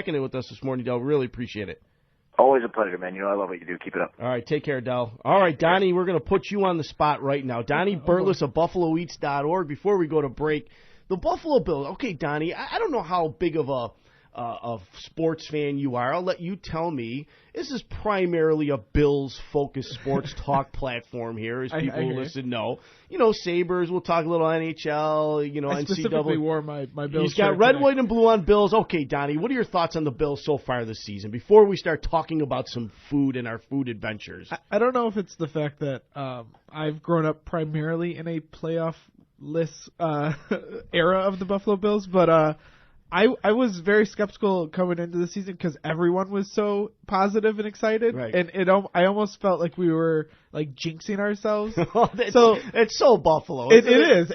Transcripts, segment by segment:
checking in with us this morning, Del. Really appreciate it. Always a pleasure, man. I love what you do. Keep it up. All right, take care, Del. All right, Donnie, we're going to put you on the spot right now. Donnie Burles of BuffaloEats.org. Before we go to break, the Buffalo Bills. Okay, Donnie, I don't know how big of a sports fan you are. I'll let you tell me. This is primarily a Bills-focused sports talk platform here, as people who listen know. Sabres, we'll talk a little NHL, I specifically wore my Bills He's got red, white, and blue on Bills. Okay, Donnie, what are your thoughts on the Bills so far this season before we start talking about some food and our food adventures? I don't know if it's the fact that I've grown up primarily in a playoff-less era of the Buffalo Bills, but I was very skeptical coming into the season because everyone was so positive and excited, right. And I almost felt like we were like jinxing ourselves. It's so Buffalo. It is.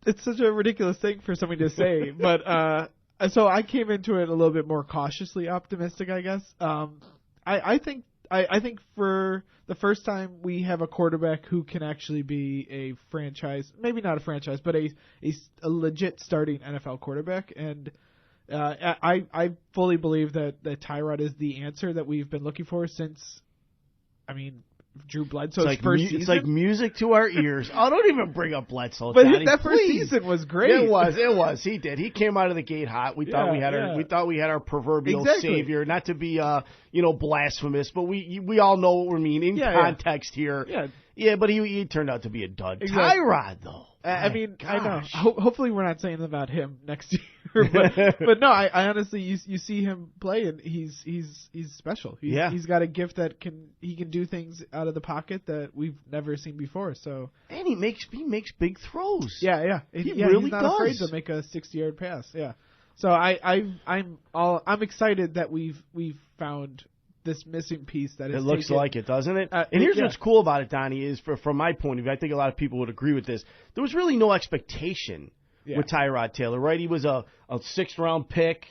It's such a ridiculous thing for somebody to say, but so I came into it a little bit more cautiously optimistic, I guess. I think for the first time we have a quarterback who can actually be a franchise, maybe not a franchise, but a legit starting NFL quarterback. And I fully believe that Tyrod is the answer that we've been looking for since, Drew Bledsoe's first season. It's like music to our ears. Oh, don't even bring up Bledsoe. But Donnie, that first season was great. It was. He did. He came out of the gate hot. We thought we had our proverbial savior. Not to be blasphemous, but we all know what we mean in context here. Yeah, but he turned out to be a dud. Exactly. Tyrod, though. I know. Hopefully we're not saying about him next year. But no, I honestly, you see him play, and he's special. He's got a gift that he can do things out of the pocket that we've never seen before. So and he makes big throws. Yeah. He really he's not does. afraid to make a 60-yard pass. Yeah. So I'm excited that we've found this missing piece that it looks like it, doesn't it? And here's what's cool about it, Donnie, is from my point of view, I think a lot of people would agree with this. There was really no expectation with Tyrod Taylor, right? He was a sixth-round pick,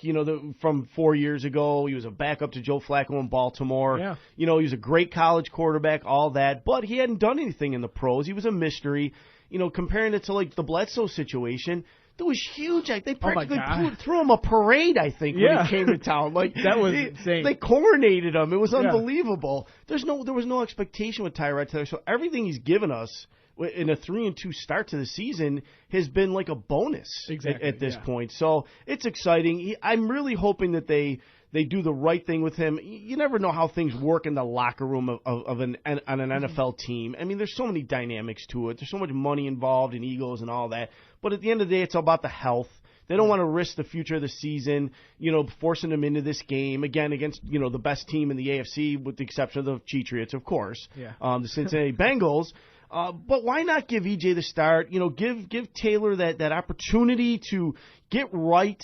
from 4 years ago. He was a backup to Joe Flacco in Baltimore. Yeah. He was a great college quarterback, all that, but he hadn't done anything in the pros. He was a mystery. Comparing it to like the Bledsoe situation, that was huge. They practically threw him a parade, I think, when he came to town. Like that was insane. They coronated him. It was unbelievable. There was no expectation with Tyrod Taylor. So everything he's given us in a 3-2 start to the season has been like a bonus at this point. So it's exciting. I'm really hoping that they do the right thing with him. You never know how things work in the locker room of an NFL team. There's so many dynamics to it. There's so much money involved in egos and all that. But at the end of the day, it's all about the health. They don't want to risk the future of the season, forcing them into this game, again, against, the best team in the AFC, with the exception of the Patriots, of course, the Cincinnati Bengals. But why not give EJ the start? Give Taylor that opportunity to get right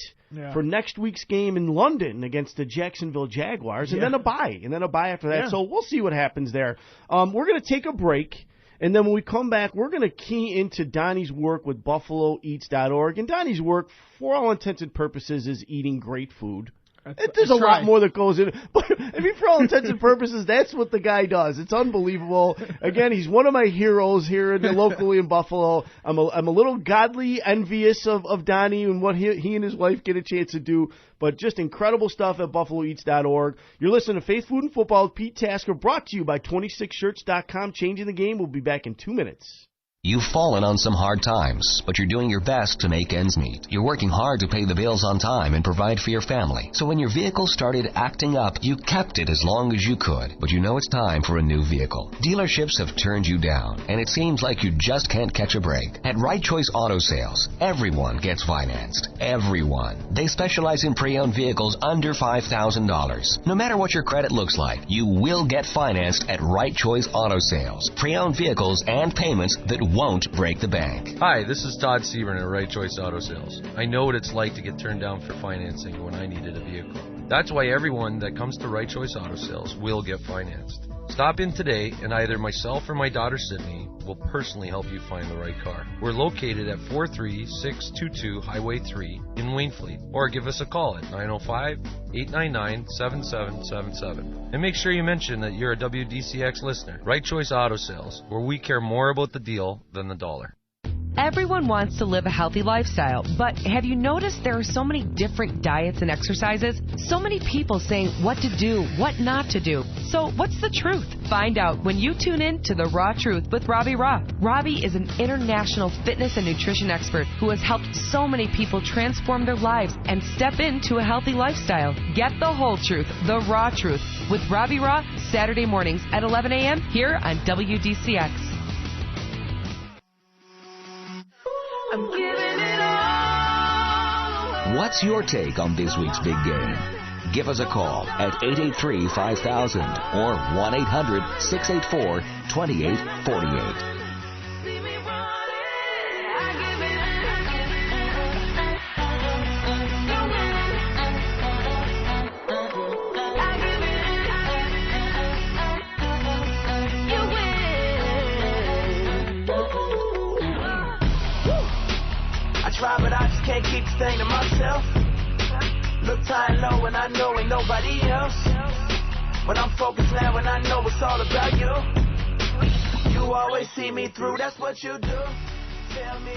for next week's game in London against the Jacksonville Jaguars, and then a bye after that. So we'll see what happens there. We're going to take a break, and then when we come back, we're going to key into Donnie's work with BuffaloEats.org. And Donnie's work, for all intents and purposes, is eating great food. There's a lot more that goes in. But for all intents and purposes, that's what the guy does. It's unbelievable. Again, he's one of my heroes here locally in Buffalo. I'm a little godly envious of Donnie and what he and his wife get a chance to do. But just incredible stuff at BuffaloEats.org. You're listening to Faith, Food, and Football with Pete Tasca, brought to you by 26shirts.com. Changing the game. We'll be back in 2 minutes. You've fallen on some hard times, but you're doing your best to make ends meet. You're working hard to pay the bills on time and provide for your family. So when your vehicle started acting up, you kept it as long as you could. But you know it's time for a new vehicle. Dealerships have turned you down, and it seems like you just can't catch a break. At Right Choice Auto Sales, everyone gets financed. Everyone. They specialize in pre-owned vehicles under $5,000. No matter what your credit looks like, you will get financed at Right Choice Auto Sales. Pre-owned vehicles and payments that won't break the bank. Hi, this is Todd Sebern at Right Choice Auto Sales. I know what it's like to get turned down for financing when I needed a vehicle. That's why everyone that comes to Right Choice Auto Sales will get financed. Stop in today and either myself or my daughter Sydney will personally help you find the right car. We're located at 43622 Highway 3 in Waynfleet, or give us a call at 905-899-7777. And make sure you mention that you're a WDCX listener. Right Choice Auto Sales, where we care more about the deal than the dollar. Everyone wants to live a healthy lifestyle, but have you noticed there are so many different diets and exercises? So many people saying what to do, what not to do. So what's the truth? Find out when you tune in to The Raw Truth with Robbie Raw. Robbie is an international fitness and nutrition expert who has helped so many people transform their lives and step into a healthy lifestyle. Get the whole truth, The Raw Truth, with Robbie Raw, Saturday mornings at 11 a.m. here on WDCX. I'm giving it all. What's your take on this week's big game? Give us a call at 883-5000 or 1-800-684-2848. But I just can't keep this thing to myself. Look high and low and I know ain't nobody else. But I'm focused now and I know it's all about you. You always see me through, that's what you do. Tell me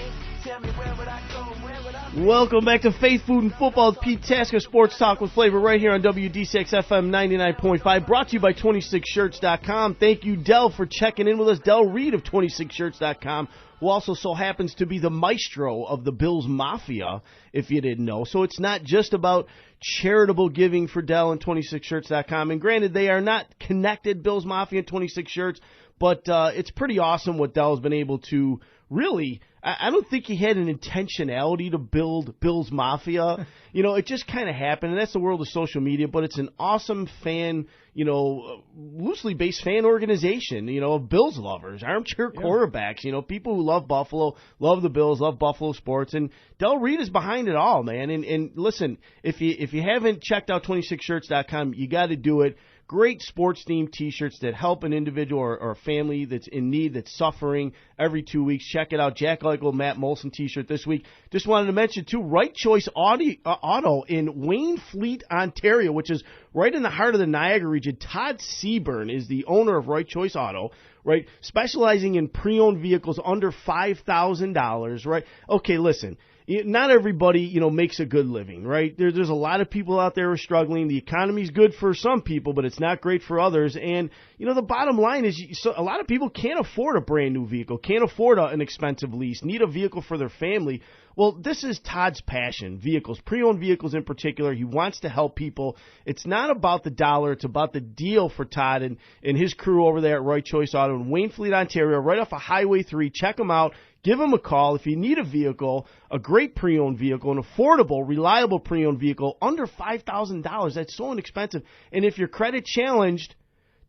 where would I go, where would I be? Welcome back to Faith, Food, and Football with Pete Tasca, Sports Talk with Flavor, right here on WDCX FM 99.5, brought to you by 26shirts.com. Thank you, Del, for checking in with us. Del Reed of 26shirts.com, who also so happens to be the maestro of the Bills Mafia, if you didn't know. So it's not just about charitable giving for Del and 26shirts.com. And granted, they are not connected, Bills Mafia and 26 Shirts, but it's pretty awesome what Del has been able to really. I don't think he had an intentionality to build Bills Mafia. You know, it just kind of happened, and that's the world of social media, but it's an awesome fan, you know, loosely based fan organization, you know, of Bills lovers, armchair quarterbacks, you know, people who love Buffalo, love the Bills, love Buffalo sports, and Del Reed is behind it all, man. And listen, if you haven't checked out 26shirts.com, you got to do it. Great sports-themed T-shirts that help an individual or a family that's in need, that's suffering every 2 weeks. Check it out. Jack Eichel, Matt Molson T-shirt this week. Just wanted to mention, too, Right Choice Auto in Waynfleet, Ontario, which is right in the heart of the Niagara region. Todd Seaburn is the owner of Right Choice Auto, right, specializing in pre-owned vehicles under $5,000, right? Okay, listen. Not everybody, you know, makes a good living, right? There's a lot of people out there who are struggling. The economy's good for some people, but it's not great for others. And, you know, the bottom line is a lot of people can't afford a brand new vehicle, can't afford an expensive lease, need a vehicle for their family. Well, this is Todd's passion, vehicles, pre-owned vehicles in particular. He wants to help people. It's not about the dollar. It's about the deal for Todd and his crew over there at Right Choice Auto in Waynfleet, Ontario, right off of Highway 3. Check them out. Give them a call. If you need a vehicle, a great pre-owned vehicle, an affordable, reliable pre-owned vehicle, under $5,000. That's so inexpensive. And if you're credit challenged,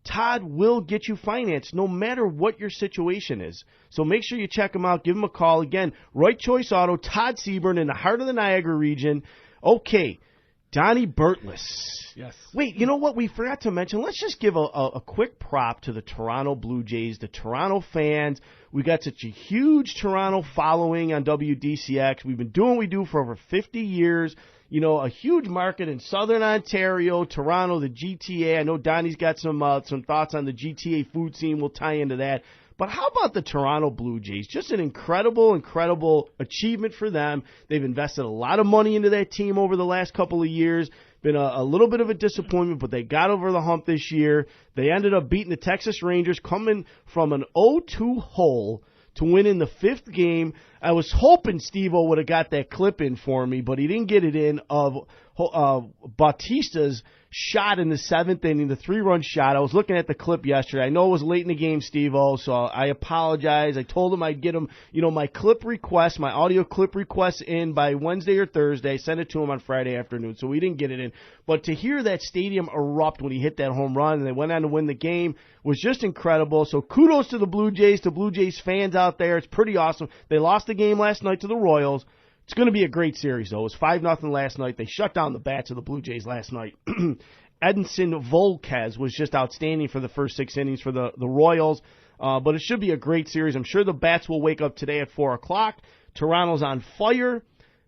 Todd will get you financed no matter what your situation is. So make sure you check him out. Give him a call. Again, Right Choice Auto, Todd Seaburn in the heart of the Niagara region. Okay, Donnie Burtless. Yes. Wait, you know what we forgot to mention? Let's just give a quick prop to the Toronto Blue Jays, the Toronto fans. We got such a huge Toronto following on WDCX. We've been doing what we do for over 50 years. You know, a huge market in Southern Ontario, Toronto, the GTA. I know Donnie's got some thoughts on the GTA food scene. We'll tie into that. But how about the Toronto Blue Jays? Just an incredible achievement for them. They've invested a lot of money into that team over the last couple of years. Been a little bit of a disappointment, but they got over the hump this year. They ended up beating the Texas Rangers, coming from an 0-2 hole to win in the fifth game. I was hoping Steve-O would have got that clip in for me, but he didn't get it in, of Bautista's shot in the seventh inning, the 3-run shot. I was looking at the clip yesterday. I know it was late in the game, Steve-O, so I apologize. I told him I'd get him, you know, my clip request, my audio clip request in by Wednesday or Thursday. I sent it to him on Friday afternoon, so we didn't get it in. But to hear that stadium erupt when he hit that home run and they went on to win the game was just incredible. So kudos to the Blue Jays, to Blue Jays fans out there. It's pretty awesome. They lost the game last night to the Royals. It's going to be a great series, though. It was 5-0 last night. They shut down the bats of the Blue Jays last night. Edinson Volquez was just outstanding for the first 6 innings for the Royals. But it should be a great series. I'm sure the bats will wake up today at 4 o'clock. Toronto's on fire.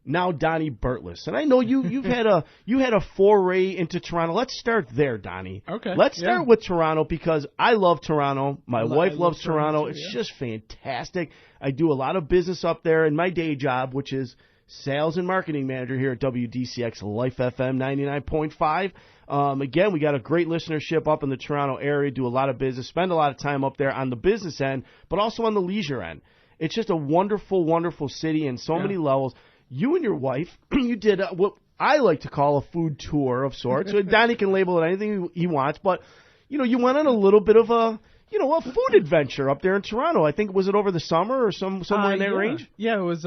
now Donnie Burtless. And I know you had a foray into Toronto. Let's start there, Donnie. Okay. Let's start with Toronto because I love Toronto. My wife loves Toronto. It's just fantastic. I do a lot of business up there in my day job, which is sales and marketing manager here at WDCX Life FM 99.5. Again, we got a great listenership up in the Toronto area, do a lot of business, spend a lot of time up there on the business end, but also on the leisure end. It's just a wonderful, wonderful city in so many levels. You and your wife, you did what I like to call a food tour of sorts. So Donnie can label it anything he wants, but you went on a little bit of a food adventure up there in Toronto. I think, was it over the summer or somewhere in that range? Yeah, it was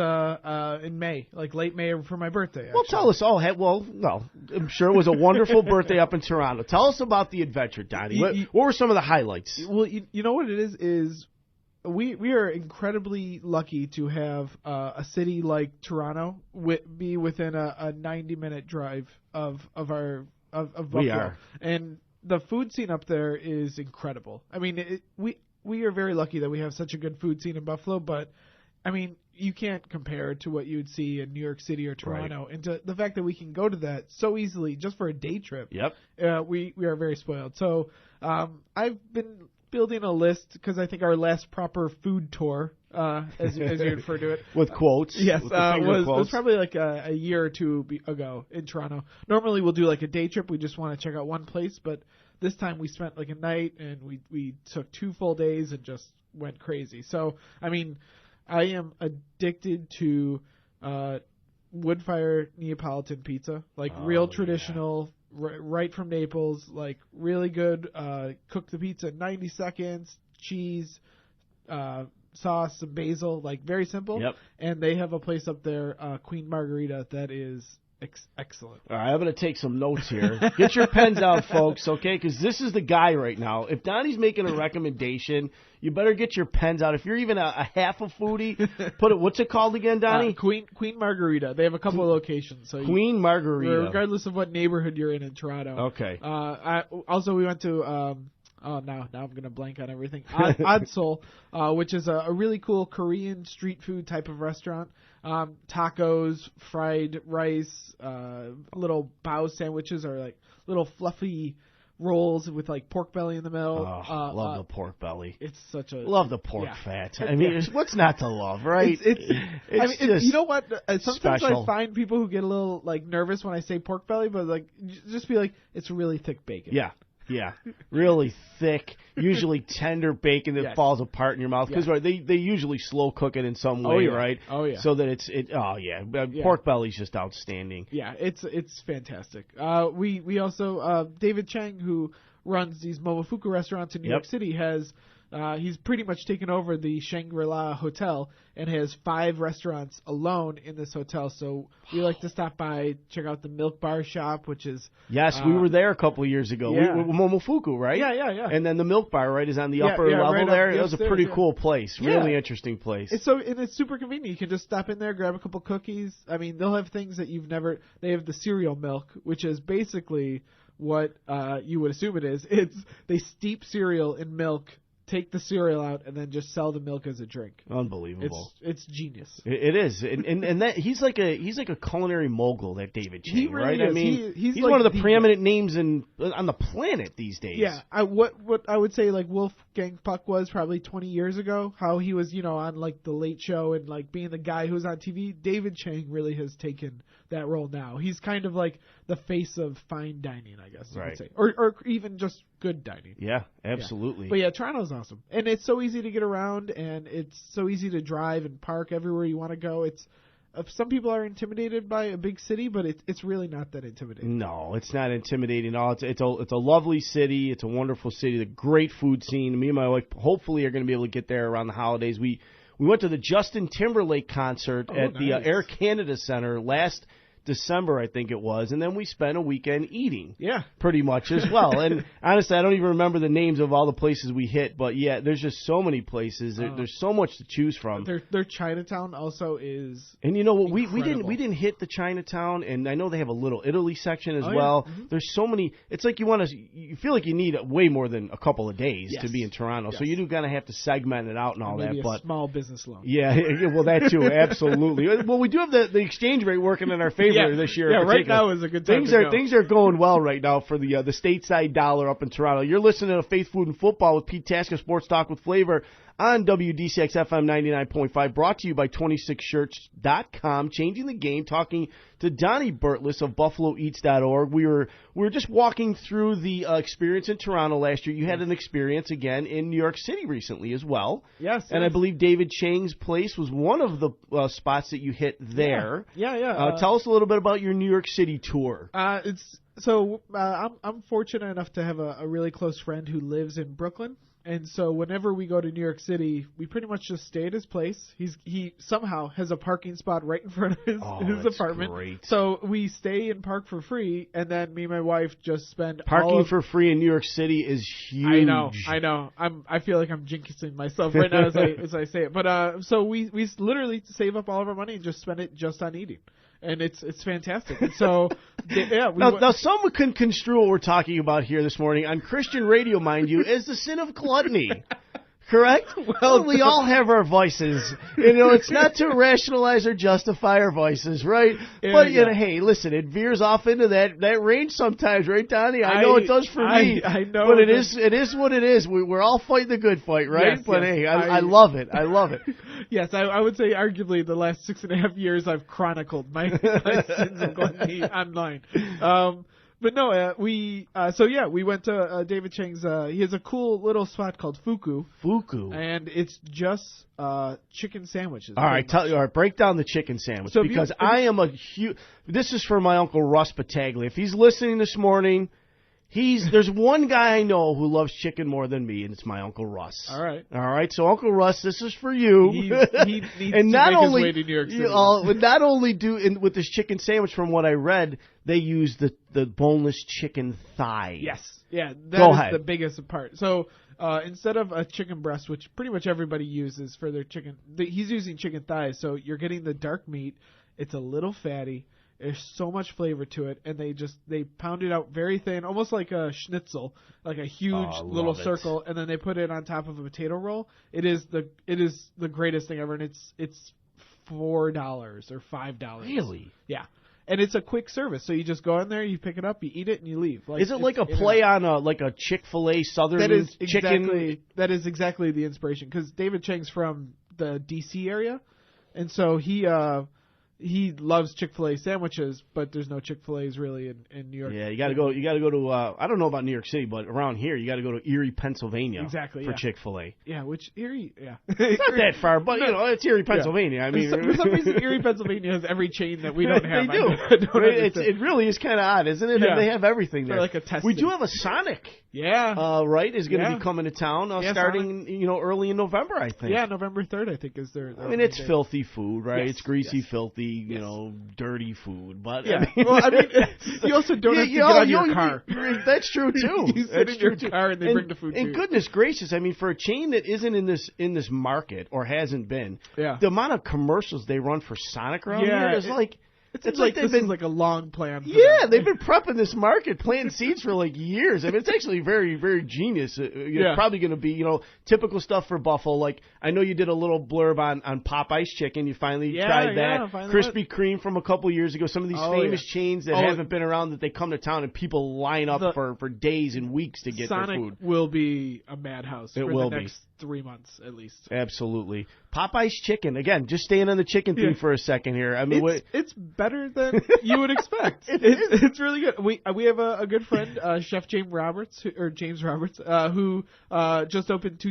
in May, like late May for my birthday. Actually. Well, tell us all. No, I'm sure it was a wonderful birthday up in Toronto. Tell us about the adventure, Donnie. What were some of the highlights? Well, you know what it is we are incredibly lucky to have a city like Toronto be within a 90-minute drive of Buffalo. We are. And the food scene up there is incredible. I mean, we are very lucky that we have such a good food scene in Buffalo, but I mean, you can't compare it to what you would see in New York City or Toronto. Right. And to the fact that we can go to that so easily just for a day trip. Yep. We are very spoiled. So I've been building a list because I think our last proper food tour, as you refer to it, with quotes. Yes, with was probably like a year or two ago in Toronto. Normally we'll do like a day trip. We just want to check out one place, but this time we spent like a night and we took 2 full days and just went crazy. So I mean, I am addicted to wood-fire Neapolitan pizza, like real traditional. Yeah. Right from Naples, like really good. Cook the pizza in 90 seconds. Cheese, sauce, some basil, like very simple. Yep. And they have a place up there, Queen Margarita, that is excellent. All right, I'm going to take some notes here. Get your pens out, folks, okay? Because this is the guy right now. If Donnie's making a recommendation, you better get your pens out. If you're even a half a foodie, what's it called again, Donnie? Queen Margarita. They have a couple of locations. So Queen Margarita. Regardless of what neighborhood you're in Toronto. Okay. Also, we went to... now I'm going to blank on everything. Odd Soul, which is a really cool Korean street food type of restaurant. Tacos, fried rice, little bao sandwiches are like little fluffy rolls with like pork belly in the middle. Love the pork belly. It's such a... Love the pork fat. I mean, what's not to love, right? It's just you know what? Sometimes special. I find people who get a little like nervous when I say pork belly, but like just be like, it's really thick bacon. Yeah, really thick, usually tender bacon that falls apart in your mouth because they usually slow cook it in some way, right? Oh yeah. So that pork belly's just outstanding. Yeah, it's fantastic. We also David Chang, who runs these Momofuku restaurants in New York City, has he's pretty much taken over the Shangri-La Hotel and has 5 restaurants alone in this hotel. So we like to stop by, check out the Milk Bar Shop, which is... Yes, we were there a couple of years ago. Yeah. Momofuku, right? Yeah. And then the Milk Bar, right, is on the upper level right there. It was a pretty cool place. Really interesting place. It's super convenient. You can just stop in there, grab a couple cookies. I mean, they'll have things that you've never... They have the cereal milk, which is basically what you would assume it is. They steep cereal in milk, take the cereal out, and then just sell the milk as a drink. Unbelievable. It's genius. It is. And that he's like a culinary mogul, that David Chang, he really right? is. I mean, he's like one of the preeminent names on the planet these days. Yeah. What I would say like Wolfgang Puck was probably 20 years ago, how he was, on like the Late Show and like being the guy who's on TV. David Chang really has taken that role now. He's kind of like the face of fine dining, I guess you would say. Or even just good dining. Yeah, absolutely. Yeah. But Toronto's awesome. And it's so easy to get around, and it's so easy to drive and park everywhere you want to go. It's some people are intimidated by a big city, but it's really not that intimidating. No, it's not intimidating at all. It's a lovely city. It's a wonderful city. The great food scene. Me and my wife hopefully are going to be able to get there around the holidays. We went to the Justin Timberlake concert at the Air Canada Center last December, I think it was, and then we spent a weekend eating. Yeah. Pretty much as well. And honestly, I don't even remember the names of all the places we hit, but yeah, there's just so many places. There's so much to choose from. Their Chinatown also is. And you know what? We didn't hit the Chinatown, and I know they have a Little Italy section as well. Yeah. Mm-hmm. There's so many. It's like you feel like you need way more than a couple of days to be in Toronto. Yes. So you do kind of have to segment it out and all maybe that. But small business loan. Yeah, well that too, absolutely. Well, we do have the exchange rate working in our favor this year. Yeah, right now is a good time. Things are going well right now for the stateside dollar up in Toronto. You're listening to Faith, Food, and Football with Pete Tasca, Sports Talk with Flavor on WDCX FM 99.5, brought to you by 26shirts.com. Changing the game, talking to Donnie Burtless of BuffaloEats.org. We were just walking through the experience in Toronto last year. You had an experience again in New York City recently as well. Yes. And I believe David Chang's place was one of the spots that you hit there. Yeah. Tell us a little bit about your New York City tour. I'm fortunate enough to have a really close friend who lives in Brooklyn. And so whenever we go to New York City, we pretty much just stay at his place. He somehow has a parking spot right in front of his apartment. Great. So we stay and park for free, and then me and my wife just spend parking for free in New York City is huge. I know. I feel like I'm jinxing myself right now as I say it. But so we literally save up all of our money and just spend it just on eating. And it's fantastic. And so, yeah. Now, some can construe what we're talking about here this morning on Christian radio, mind you, as the sin of gluttony. Correct? Well, we all have our vices. It's not to rationalize or justify our vices, right? Yeah, but, hey, listen, it veers off into that range sometimes, right, Donnie? I know it does for me. I know. But it is what it is. We're all fighting the good fight, right? Yes, but, hey, I love it. I love it. Yes, I would say arguably the last 6.5 years I've chronicled my sins of gluttony online. But no, we went to David Chang's. He has a cool little spot called Fuku. And it's just chicken sandwiches. All right, break down the chicken sandwich because I am a huge. This is for my Uncle Russ Battaglia. If he's listening this morning. There's one guy I know who loves chicken more than me, and it's my Uncle Russ. All right. So Uncle Russ, this is for you. He needs and to make his way to New York City. Not only with this chicken sandwich, from what I read, they use the boneless chicken thigh. Yes. Yeah. That is the biggest part. So instead of a chicken breast, which pretty much everybody uses for their chicken, he's using chicken thighs. So you're getting the dark meat. It's a little fatty. There's so much flavor to it, and they pound it out very thin, almost like a schnitzel, like a huge little circle, and then they put it on top of a potato roll. It is the greatest thing ever, and it's $4 or $5. Really? Yeah. And it's a quick service, so you just go in there, you pick it up, you eat it, and you leave. Is it like a play on a Chick-fil-A Southern chicken? That is exactly the inspiration, because David Chang's from the D.C. area, and so he loves Chick-fil-A sandwiches, but there's no Chick-fil-A's really in New York. Yeah, you got to go to I don't know about New York City, but around here you got to go to Erie, Pennsylvania. Exactly, for Chick-fil-A. Yeah, which Erie, yeah. It's not that far, but it's Erie, Pennsylvania. Yeah. I mean, for some reason Erie, Pennsylvania has every chain that we don't have. They do. It really is kind of odd, isn't it? Yeah. They have everything there. Like a test. We do have a Sonic. Yeah. Right, is going to be coming to town starting early in November, I think. Yeah, November 3rd, I think is their I mean, it's filthy food, right? Yes. It's greasy, filthy, dirty food. But yeah. I mean, you also don't have to get out of your car. That's true too. You sit in your car and they bring the food to you. And goodness gracious, I mean, for a chain that isn't in this market or hasn't been, the amount of commercials they run for Sonic around here is like. It's like this is like a long plan. Yeah, they've been prepping this market, planting seeds for like years. I mean, it's actually very, very genius. Probably going to be, typical stuff for Buffalo. Like, I know you did a little blurb on Popeye's chicken. You finally tried that. Krispy Kreme from a couple years ago. Some of these famous chains that haven't been around that they come to town and people line up for days and weeks to get their food. Sonic will be a madhouse for the next 3 months at least. Absolutely. Popeye's chicken. Again, just staying on the chicken theme for a second here. I mean, it's better than you would expect. It's really good. We have a good friend, Chef James Roberts, who just opened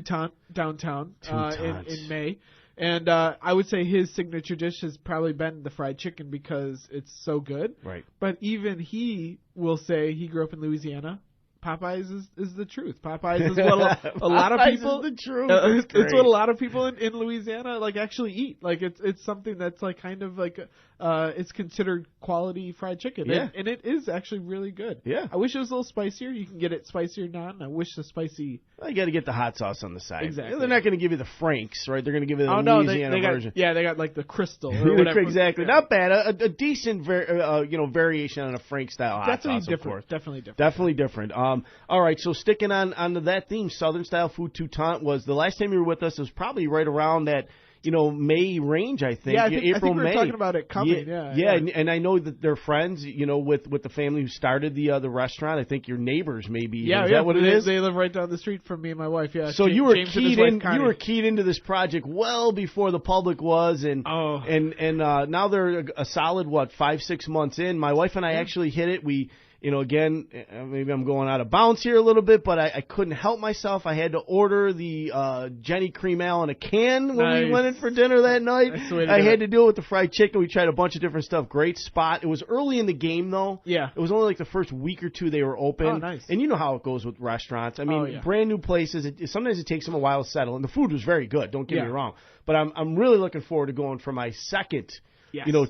downtown in May. And I would say his signature dish has probably been the fried chicken because it's so good. Right. But even he will say he grew up in Louisiana. Popeyes is the truth. Popeyes is what a lot of people. Is the truth. It's what a lot of people in Louisiana actually eat. Like it's something that's like kind of like it's considered quality fried chicken. Yeah. And it is actually really good. Yeah. I wish it was a little spicier. You can get it spicier now, and I wish the spicy... You got to get the hot sauce on the side. Exactly. They're not going to give you the Franks, right? They're going to give you the Louisiana version. They got like the Crystal or whatever. Exactly. Not bad. A decent variation on a Frank-style hot sauce, of course. Definitely different. Definitely different. All right, so sticking on to that theme, Southern-style food Toutant was the last time you were with us. It was probably right around that May range, I think. Yeah, April, I think we were May. talking about it coming. Yeah. And I know that they're friends, with the family who started the restaurant. I think your neighbors, maybe. Yeah, is that what it is? They live right down the street from me and my wife. Yeah. So you were James keyed in. You were keyed into this project well before the public was, and now they're a solid 5-6 months in. My wife and I actually hit it. We. Again, maybe I'm going out of bounds here a little bit, but I couldn't help myself. I had to order the Jenny Cream Ale in a can when we went in for dinner that night. I had to do it with the fried chicken. We tried a bunch of different stuff. Great spot. It was early in the game, though. Yeah. It was only like the first week or two they were open. Oh, nice. And you know how it goes with restaurants. I mean, brand new places, sometimes it takes them a while to settle. And the food was very good, don't get me wrong. But I'm really looking forward to going for my second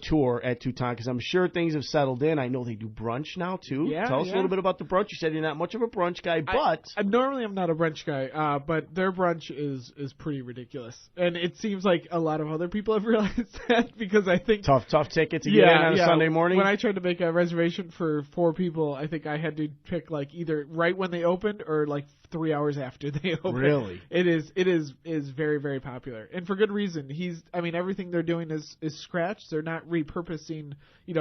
tour at Toutant, because I'm sure things have settled in. I know they do brunch now, too. Yeah, Tell us a little bit about the brunch. You said you're not much of a brunch guy, but... Normally I'm not a brunch guy, but their brunch is pretty ridiculous. And it seems like a lot of other people have realized that, because I think... Tough ticket to get in on a Sunday morning? When I tried to make a reservation for 4 people, I think I had to pick either right when they opened or 3 hours after they opened. Really? It is very, very popular. And for good reason. Everything they're doing is scratch. They're not repurposing,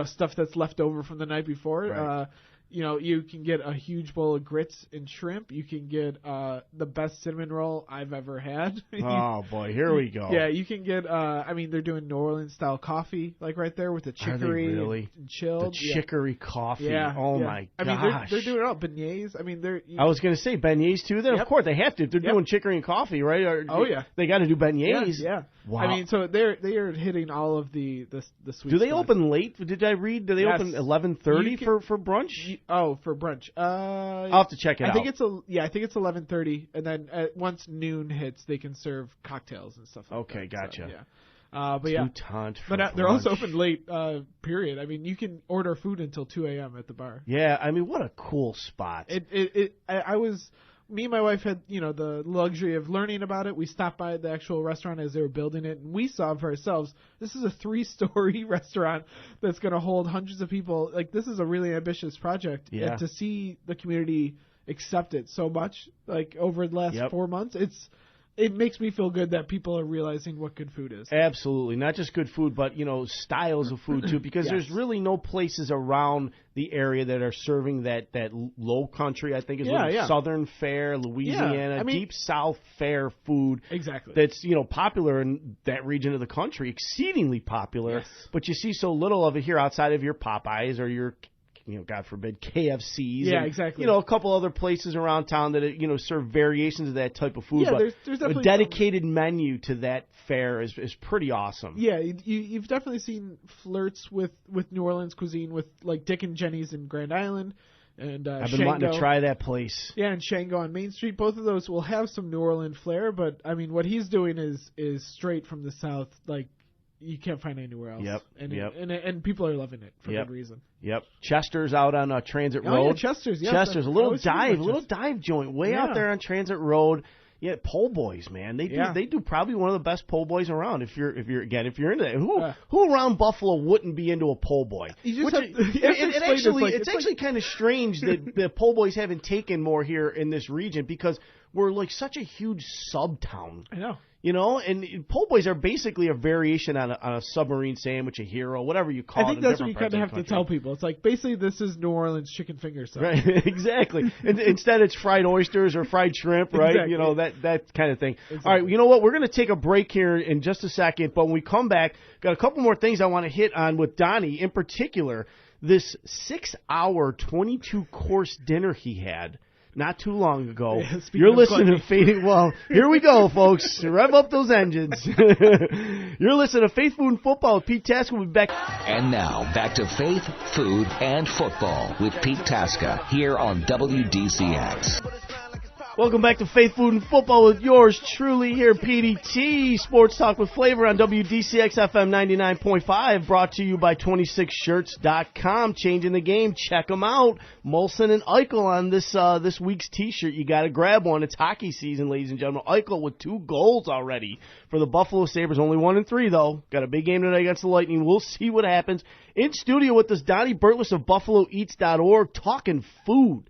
stuff that's left over from the night before. Right. You can get a huge bowl of grits and shrimp. You can get the best cinnamon roll I've ever had. Oh, boy. Here we go. Yeah, you can get, they're doing New Orleans-style coffee, right there with the chicory. Are they really? And chilled. The chicory coffee. Yeah. Oh, my gosh. They're doing it all. Beignets. I was going to say beignets, too. Then, of course, they have to. If they're doing chicory and coffee, right? They got to do beignets. Yeah. Wow. So they are hitting all of the sweet. Do they spots. open late? Did I read? Do they open 11:30 for brunch? For brunch. I'll have to check it out. I think it's 11:30, and then once noon hits, they can serve cocktails and stuff. Okay, that. gotcha. So, yeah. Toutant for but they're also brunch. open late. Period. I mean, you can order food until 2 a.m. at the bar. Yeah, I mean, what a cool spot. Me and my wife had, the luxury of learning about it. We stopped by the actual restaurant as they were building it, and we saw for ourselves, this is a 3-story restaurant that's going to hold hundreds of people. This is a really ambitious project. Yeah. And to see the community accept it so much, over the last 4 months, it makes me feel good that people are realizing what good food is. Absolutely. Not just good food, but, styles of food, too, because there's really no places around the area that are serving that low country, I think is Southern fare, Louisiana, deep South fare food. Exactly. That's, popular in that region of the country, exceedingly popular. Yes. But you see so little of it here outside of your Popeyes or your God forbid, KFCs. Yeah, and, exactly. A couple other places around town that, serve variations of that type of food. Yeah, but there's definitely a dedicated menu to that fare is pretty awesome. Yeah, you've definitely seen flirts with New Orleans cuisine with, Dick and Jenny's in Grand Island. And I've been wanting to try that place. Yeah, and Shango on Main Street. Both of those will have some New Orleans flair, but, what he's doing is straight from the South, you can't find anywhere else. Yep. And people are loving it for good reason. Yep. Chester's out on Transit Road. Yeah, Chester's. Yes, Chester's, a little dive joint way out there on Transit Road. Yeah, po' boys, man. They do probably one of the best po' boys around. If you're into that, who around Buffalo wouldn't be into a po' boy? It's actually kind of strange that the po' boys haven't taken more here in this region, because we're such a huge sub town. I know. And po' boys are basically a variation on a submarine sandwich, a hero, whatever you call it. I think that's what you kind of have to tell people. It's basically this is New Orleans chicken finger stuff. Right, exactly. Instead it's fried oysters or fried shrimp, right? Exactly. That kind of thing. Exactly. All right, you know what? We're going to take a break here in just a second, but when we come back, got a couple more things I want to hit on with Donnie, in particular, this 6-hour, 22-course dinner he had not too long ago. Yeah, you're listening to Faith. Well, here we go, folks. Rev up those engines. You're listening to Faith, Food, and Football with Pete Tasca. We'll be back. And now, back to Faith, Food, and Football with Pete Tasca here on WDCX. Welcome back to Faith, Food, and Football with yours truly here, PDT. Sports Talk with Flavor on WDCX FM 99.5, brought to you by 26shirts.com. Changing the game. Check them out. Molson and Eichel on this week's T-shirt. You got to grab one. It's hockey season, ladies and gentlemen. Eichel with 2 goals already for the Buffalo Sabres. Only 1-3, though. Got a big game tonight against the Lightning. We'll see what happens. In studio with us, Donnie Burtles of BuffaloEats.org, talking food.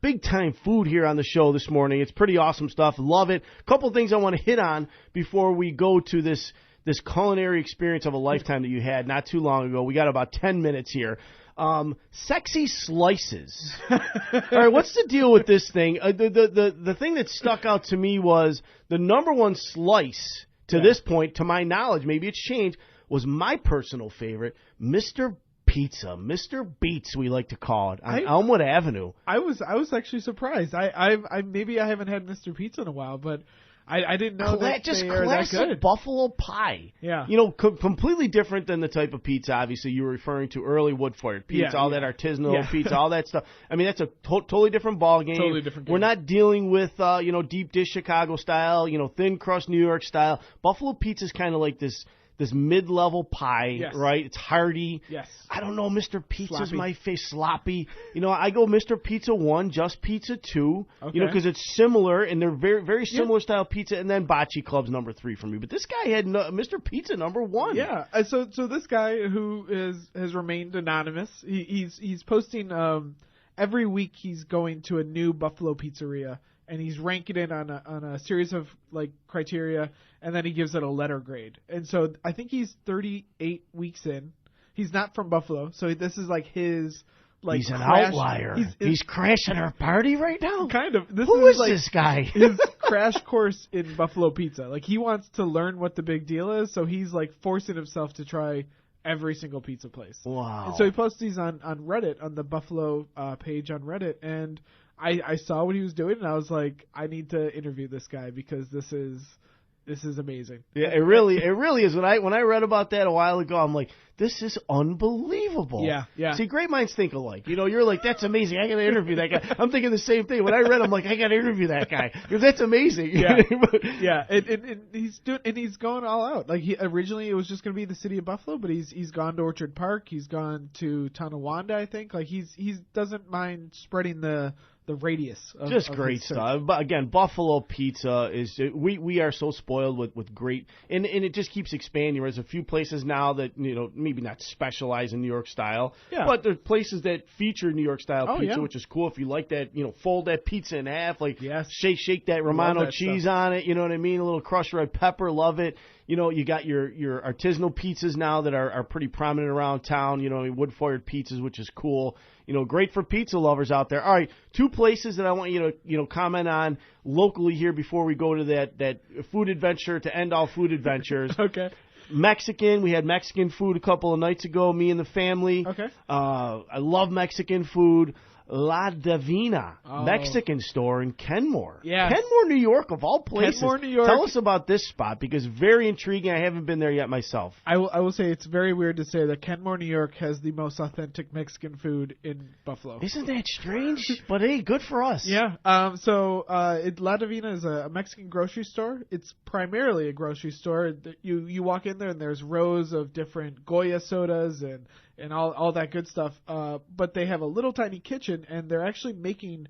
Big-time food here on the show this morning. It's pretty awesome stuff. Love it. A couple of things I want to hit on before we go to this culinary experience of a lifetime that you had not too long ago. We got about 10 minutes here. Sexy slices. All right, what's the deal with this thing? The thing that stuck out to me was the number one slice to this point, to my knowledge, maybe it's changed, was my personal favorite, Mr. Pizza, Mr. Beats, we like to call it, on Elmwood Avenue. I was actually surprised. I maybe I haven't had Mr. Pizza in a while, but I didn't know that just they are that good. Buffalo pie. Yeah, completely different than the type of pizza. Obviously, you were referring to early wood-fired pizza, all that artisanal pizza, all that stuff. I mean, that's a totally different ball game. Totally different game. We're not dealing with deep dish Chicago style, thin crust New York style. Buffalo pizza is kind of like this mid-level pie, right? It's hearty. Yes. I don't know, Mr. Pizza's sloppy. my face, sloppy. I go Mr. Pizza 1, Just Pizza 2, because it's similar, and they're very, very similar style pizza, and then Bocce Club's number 3 for me. But this guy had Mr. Pizza number 1. Yeah. So this guy who has remained anonymous, he's posting every week. He's going to a new Buffalo pizzeria, and he's ranking it on a series of criteria, and then he gives it a letter grade. And so I think he's 38 weeks in. He's not from Buffalo, so this is his he's an outlier. He's crashing our party right now. Kind of. Who is this guy? His crash course in Buffalo pizza. He wants to learn what the big deal is, so he's forcing himself to try every single pizza place. Wow. And so he posts these on Reddit, on the Buffalo page on Reddit, and I saw what he was doing, and I was like, I need to interview this guy because this is amazing. Yeah, it really is. When I read about that a while ago, I'm like, this is unbelievable. Yeah. See, great minds think alike. You're like, that's amazing. I got to interview that guy. I'm thinking the same thing. When I read, I'm like, I got to interview that guy because that's amazing. Yeah, yeah. And he's going all out. Originally it was just going to be the city of Buffalo, but he's gone to Orchard Park. He's gone to Tonawanda, I think. He doesn't mind spreading the radius of just great stuff. But again, Buffalo pizza is we are so spoiled with great, and it just keeps expanding. There's a few places now that maybe not specialize in New York style, but there's places that feature New York style pizza, which is cool. If you like that, fold that pizza in half, shake that Romano cheese on it. You know what I mean? A little crushed red pepper, love it. You got your artisanal pizzas now that are pretty prominent around town. Wood-fired pizzas, which is cool. Great for pizza lovers out there. All right, 2 places that I want you to comment on locally here before we go to that food adventure to end all food adventures. Okay. Mexican. We had Mexican food a couple of nights ago, me and the family. Okay. I love Mexican food. La Divina, Mexican store in Kenmore. Yeah. Kenmore, New York, of all places. Kenmore, New York. Tell us about this spot, because very intriguing. I haven't been there yet myself. I will say it's very weird to say that Kenmore, New York has the most authentic Mexican food in Buffalo. Isn't that strange? But hey, good for us. Yeah. La Divina is a Mexican grocery store. It's primarily a grocery store. You walk in there and there's rows of different Goya sodas and all that good stuff. But they have a little tiny kitchen, and they're actually making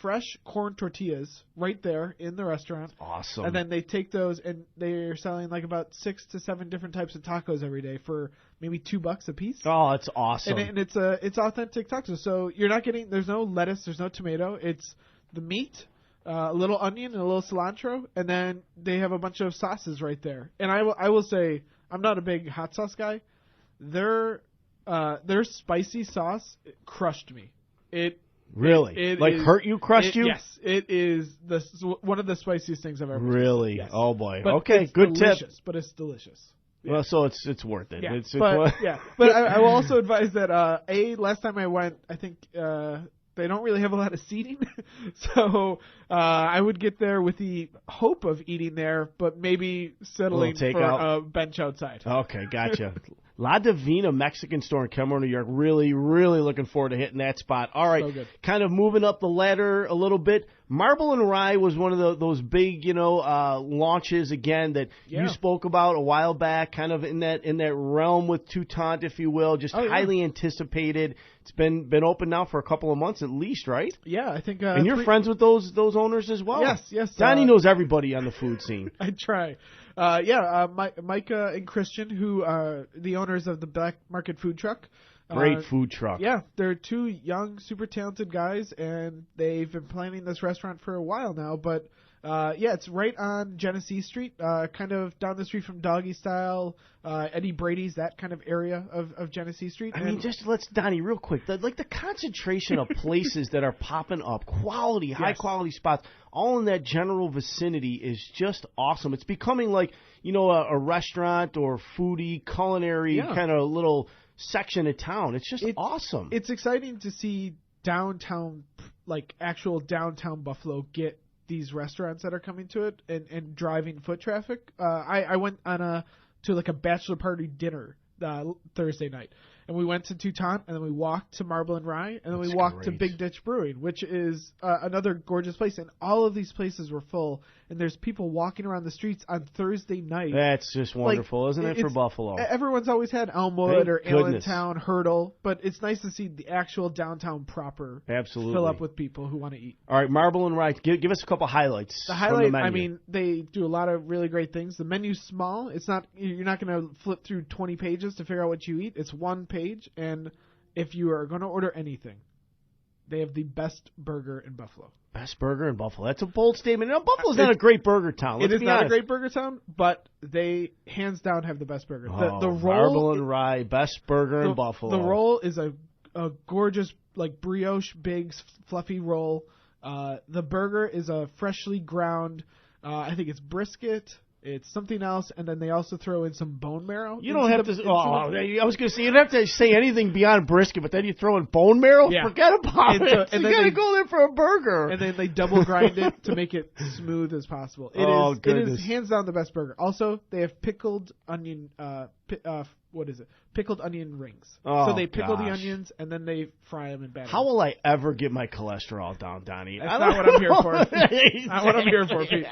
fresh corn tortillas right there in the restaurant. Awesome. And then they take those, and they're selling about 6 to 7 different types of tacos every day for maybe $2 a piece. Oh, it's awesome. And it's authentic tacos. So you're not getting, there's no lettuce, there's no tomato. It's the meat, a little onion, and a little cilantro, and then they have a bunch of sauces right there. And I will say, I'm not a big hot sauce guy. Their spicy sauce crushed me. It hurt you, crushed you? Yes, it is one of the spiciest things I've ever tasted. Really? Yes. Oh boy. But okay, good tip. But it's delicious. Yeah. Well, so it's worth it. Yeah. But I will also advise that last time I went, I think they don't really have a lot of seating, so I would get there with the hope of eating there, but maybe settling for a bench outside. Okay, gotcha. La Divina Mexican store in Kenmore, New York. Really, really looking forward to hitting that spot. All right, so good. Kind of moving up the ladder a little bit. Marble and Rye was one of those big, launches again that you spoke about a while back, kind of in that realm with Toutant, if you will, just highly anticipated. It's been open now for a couple of months at least, right? Yeah, I think. And you're friends with those owners as well. Yes. Donnie knows everybody on the food scene. I try. Micah and Christian, who are the owners of the Black Market Food Truck. Great food truck. Yeah, they're two young, super talented guys, and they've been planning this restaurant for a while now. But it's right on Genesee Street, kind of down the street from Doggy Style, Eddie Brady's, that kind of area of Genesee Street. Donnie, real quick, the concentration of places that are popping up, quality, high quality spots, all in that general vicinity is just awesome. It's becoming like, a restaurant or foodie, culinary kind of little section of town. It's just awesome. It's exciting to see downtown, actual downtown Buffalo, get these restaurants that are coming to it and driving foot traffic. I went to a bachelor party dinner Thursday night, and we went to Toutant, and then we walked to Marble and Rye, and then we walked to Big Ditch Brewing, which is another gorgeous place. And all of these places were full, and there's people walking around the streets on Thursday night. That's just wonderful, isn't it, for Buffalo? Everyone's always had Elmwood or Allentown, Hurdle, but it's nice to see the actual downtown proper fill up with people who want to eat. All right, Marble and Rye, give us a couple highlights. The highlight, I mean, they do a lot of really great things. The menu's small. You're not going to flip through 20 pages to figure out what you eat. It's one page, and if you are going to order anything, they have the best burger in Buffalo. Best burger in Buffalo. That's a bold statement. Buffalo's not a great burger town. It is not a great burger town, but they hands down have the best burger. The roll, Marble and Rye, best burger in Buffalo. The roll is a gorgeous, brioche, big, fluffy roll. The burger is a freshly ground, I think it's brisket. It's something else, and then they also throw in some bone marrow. You don't have to. I was going to say you don't have to say anything beyond brisket, but then you throw in bone marrow. Yeah. Forget about it. You got to go there for a burger. And then they double grind it to make it smooth as possible. It is hands down the best burger. Also, they have pickled onion. Pickled onion rings. So they pickle the onions and then they fry them in batter. How will I ever get my cholesterol down, Donnie? That's not what I'm here for. Not what I'm here for, Pete.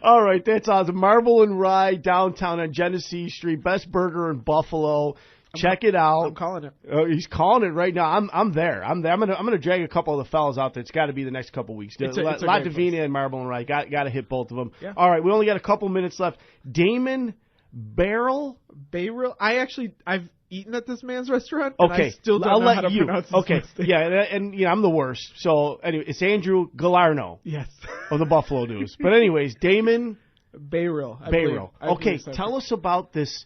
All right, that's awesome. Marble and Rye downtown on Genesee Street, best burger in Buffalo. Check it out. I'm calling it. He's calling it right now. I'm there. I'm gonna drag a couple of the fellas out there. It's got to be the next couple of weeks. La Divina and Marble and Rye got to hit both of them. Yeah. All right, we only got a couple minutes left. Damon Barrel. I've eaten at this man's restaurant. And I still don't know how to pronounce his last name. Yeah, and I'm the worst. So anyway, it's Andrew Galarno. Yes. Of the Buffalo News. But anyways, Damon Barrel. Okay, tell us about this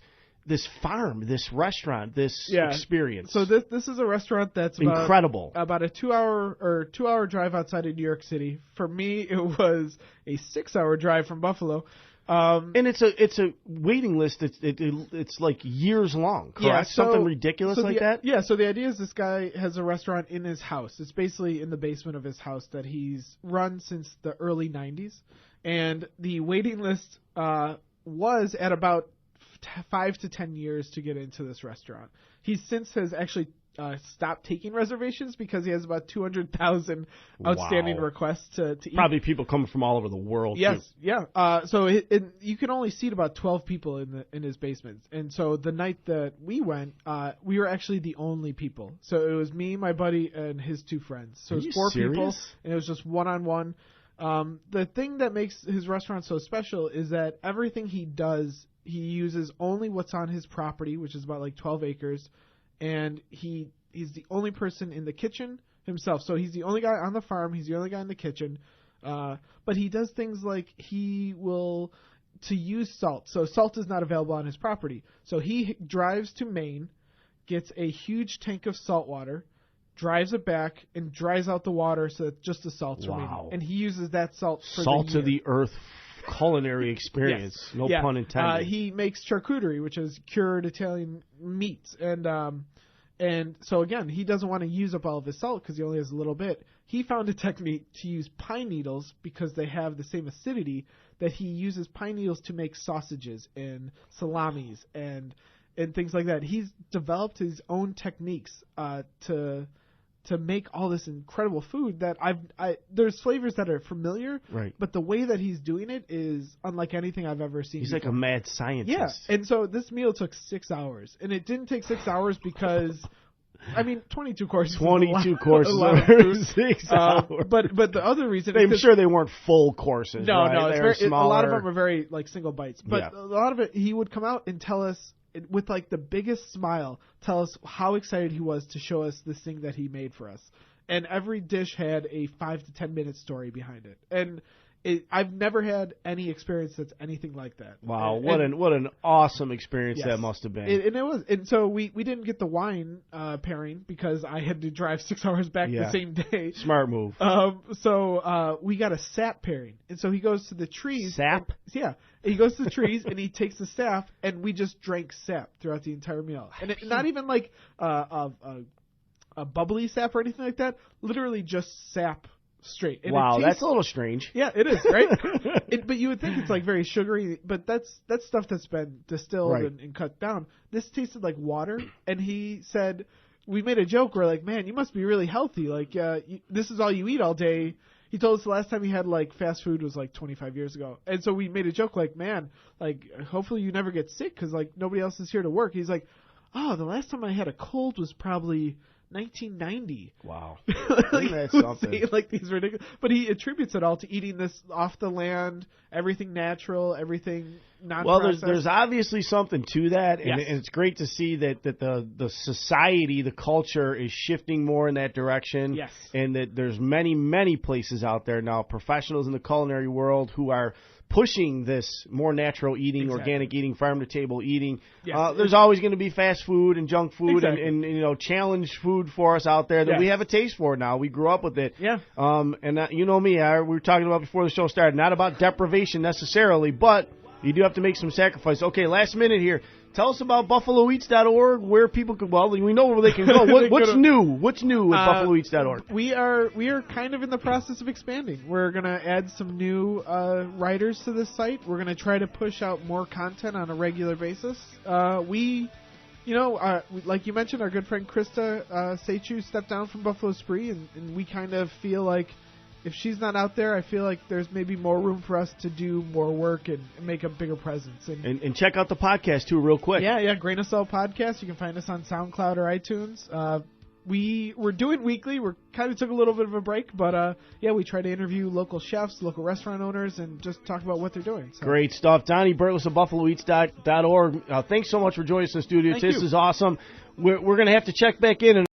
farm, this restaurant, this experience. So this is a restaurant that's incredible. About a 2-hour drive outside of New York City. For me, it was a 6-hour drive from Buffalo. And it's a waiting list. It's like years long, correct? Yeah, something ridiculous like that. Yeah. So the idea is this guy has a restaurant in his house. It's basically in the basement of his house that he's run since the early '90s, and the waiting list was at about 5 to 10 years to get into this restaurant. He since has actually stopped taking reservations because he has about 200,000 outstanding requests to eat. Probably people coming from all over the world. Yes, too. yeah. So you can only seat about 12 people in his basement. And so the night that we went, we were actually the only people. So it was me, my buddy, and his 2 friends. So it was 4 people, and it was just one-on-one. The thing that makes his restaurant so special is that everything he does, he uses only what's on his property, which is about 12 acres. And he's the only person in the kitchen himself. So he's the only guy on the farm. He's the only guy in the kitchen. But he does things like he will to use salt. So salt is not available on his property. So he drives to Maine, gets a huge tank of salt water, drives it back, and dries out the water so that just the salt's remaining. And he uses that salt for salt the year. To the earth culinary experience. Yes. No pun intended. He makes charcuterie, which is cured Italian meats. And so, again, he doesn't want to use up all of his salt because he only has a little bit. He found a technique to use pine needles because they have the same acidity that he uses pine needles to make sausages and salamis and things like that. He's developed his own techniques to to make all this incredible food that there's flavors that are familiar, right? But the way that he's doing it is unlike anything I've ever seen. He's before. like a mad scientist. Yeah, and so this meal took 6 hours, and it didn't take 6 hours because, 22 courses. 22 courses over 6 hours. But the other reason, I'm sure they weren't full courses. No, right? no, it's a lot of them are very like single bites. But a lot of it, he would come out and tell us with like the biggest smile, tell us how excited he was to show us this thing that he made for us. And every dish had a 5 to 10 minute story behind it. And I've never had any experience that's anything like that. Wow, what an awesome experience that must have been. And it was. And so we didn't get the wine pairing because I had to drive 6 hours back the same day. Smart move. So we got a sap pairing. And so he goes to the trees. Sap? He goes to the trees and he takes the sap, and we just drank sap throughout the entire meal. And not even like a bubbly sap or anything like that. Literally just sap straight. And wow, that's a little strange. Yeah, it is, right? But you would think it's like very sugary, but that's stuff that's been distilled and cut down. This tasted like water, and he said, we made a joke. We're like, man, you must be really healthy. Like, this is all you eat all day. He told us the last time he had like fast food was like 25 years ago. And so we made a joke like, man, like hopefully you never get sick because like nobody else is here to work. He's like, oh, the last time I had a cold was probably 1990. Wow. Like, that's something. Like these ridiculous, but he attributes it all to eating this off the land, everything natural, everything non-processed. Well, there's obviously something to that, and it's great to see that the society, the culture is shifting more in that direction. Yes. And that there's many places out there now, professionals in the culinary world who are pushing this more natural eating, organic eating, farm-to-table eating. Yes. There's always going to be fast food and junk food and challenge food for us out there that we have a taste for now. We grew up with it. Yeah. And you know me, we were talking about before the show started, not about deprivation necessarily, but you do have to make some sacrifice. Okay, last minute here. Tell us about BuffaloEats.org, where people can, we know where they can go. What's new? What's new at BuffaloEats.org? We are kind of in the process of expanding. We're going to add some new writers to this site. We're going to try to push out more content on a regular basis. Like you mentioned, our good friend Krista Seichu stepped down from Buffalo Spree, and we kind of feel like if she's not out there, I feel like there's maybe more room for us to do more work and make a bigger presence. And check out the podcast, too, real quick. Yeah, Grain of Salt Podcast. You can find us on SoundCloud or iTunes. We're doing weekly. We kind of took a little bit of a break, but we try to interview local chefs, local restaurant owners, and just talk about what they're doing. So. Great stuff. Donnie Burles of BuffaloEats.org. Thanks so much for joining us in the studio. This is awesome. We're going to have to check back in